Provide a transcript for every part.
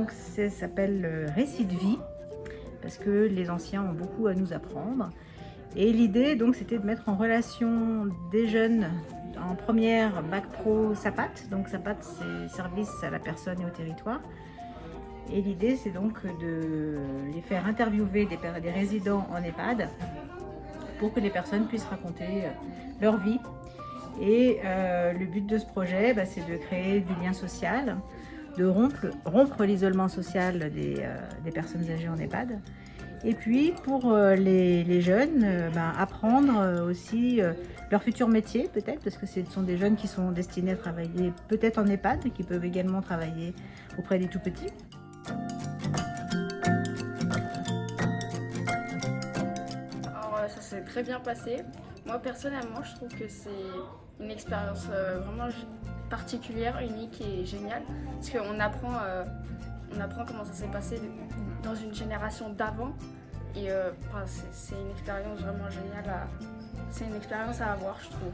donc ça s'appelle Récit de vie, parce que les anciens ont beaucoup à nous apprendre. Et l'idée, donc, c'était de mettre en relation des jeunes en première Bac Pro SAPAT. Donc SAPAT, c'est service à la personne et au territoire. Et l'idée, c'est donc de les faire interviewer des résidents en EHPAD pour que les personnes puissent raconter leur vie. Et le but de ce projet, c'est de créer du lien social, de rompre l'isolement social des personnes âgées en EHPAD. Et puis pour les jeunes, apprendre aussi leur futur métier peut-être, parce que ce sont des jeunes qui sont destinés à travailler peut-être en EHPAD, mais qui peuvent également travailler auprès des tout-petits. Alors ça s'est très bien passé. Moi personnellement je trouve que c'est une expérience vraiment particulière, unique et géniale. Parce qu'on apprend, comment ça s'est passé dans une génération d'avant. Et c'est une expérience vraiment géniale, c'est une expérience à avoir je trouve.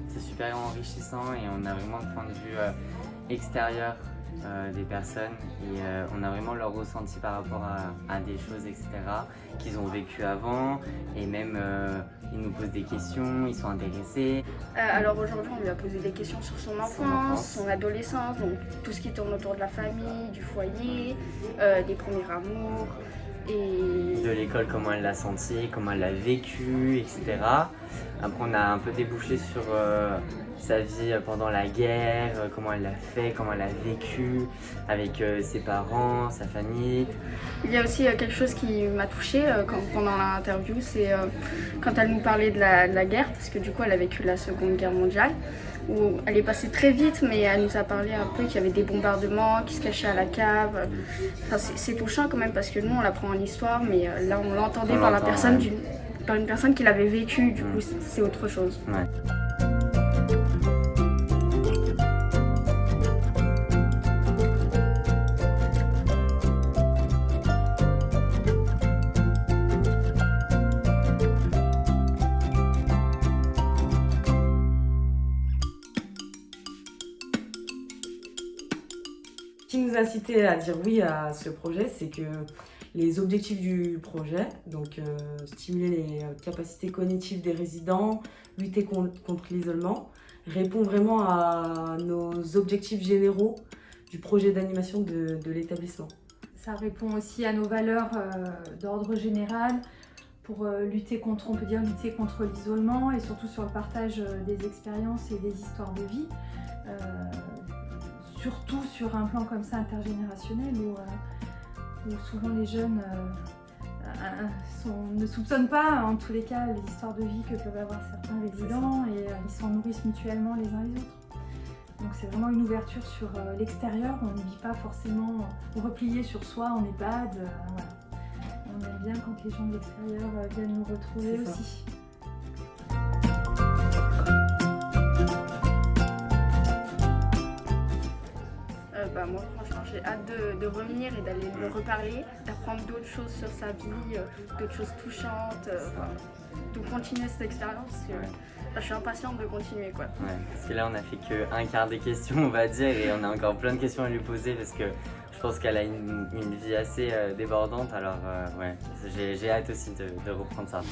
C'est super enrichissant et on a vraiment le point de vue extérieur des personnes et on a vraiment leur ressenti par rapport à des choses, etc. qu'ils ont vécu avant et même ils nous posent des questions, ils sont intéressés. Alors aujourd'hui on lui a posé des questions sur son enfance, son adolescence, donc tout ce qui tourne autour de la famille, du foyer, des premiers amours et de l'école, comment elle l'a senti, comment elle l'a vécu, etc. Après on a un peu débouché sur sa vie pendant la guerre, comment elle l'a fait, comment elle a vécu avec ses parents, sa famille. Il y a aussi quelque chose qui m'a touchée pendant l'interview, c'est quand elle nous parlait de la guerre, parce que du coup elle a vécu la Seconde Guerre mondiale, où elle est passée très vite, mais elle nous a parlé un peu qu'il y avait des bombardements, qui se cachaient à la cave. Enfin, c'est touchant quand même, parce que nous on l'apprend en histoire, mais là on l'entendait par une personne qui l'avait vécu, du coup c'est autre chose. Ouais. Ce qui nous a incité à dire oui à ce projet, c'est que les objectifs du projet, donc stimuler les capacités cognitives des résidents, lutter contre l'isolement, répond vraiment à nos objectifs généraux du projet d'animation de l'établissement. Ça répond aussi à nos valeurs d'ordre général pour lutter contre, on peut dire, lutter contre l'isolement et surtout sur le partage des expériences et des histoires de vie. Surtout sur un plan comme ça intergénérationnel où souvent les jeunes ne soupçonnent pas en tous les cas les histoires de vie que peuvent avoir certains résidents et ils s'en nourrissent mutuellement les uns les autres. Donc c'est vraiment une ouverture sur l'extérieur, on ne vit pas forcément replié sur soi en EHPAD. Voilà. On aime bien quand les gens de l'extérieur viennent nous retrouver aussi. Moi franchement j'ai hâte de revenir et d'aller le reparler, d'apprendre d'autres choses sur sa vie, d'autres choses touchantes, de continuer cette expérience. Je suis impatiente de continuer quoi. Ouais, parce que là on a fait qu'un quart des questions on va dire et on a encore plein de questions à lui poser parce que je pense qu'elle a une vie assez débordante alors ouais, j'ai hâte aussi de reprendre ça.